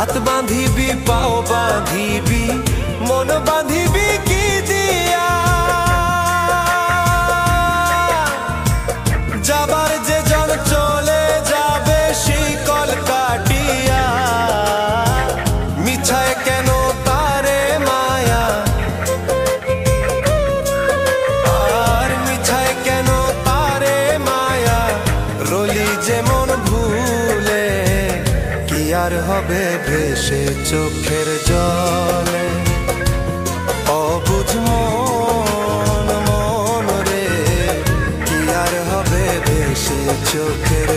হাত বাঁধিবি পাও বাঁধিবি মন বাঁধিবি কি দিয়া যাবার যে জন চলে যাবে শিকল কাটিয়া মিছায় কেন তারে মায়া আর মিছায় কেন তারে মায়া রলি যেমন ভুলে কি আর হবে ভেসে চোখের জলে অবুঝ মন মন রে কি আর হবে ভেসে চোখের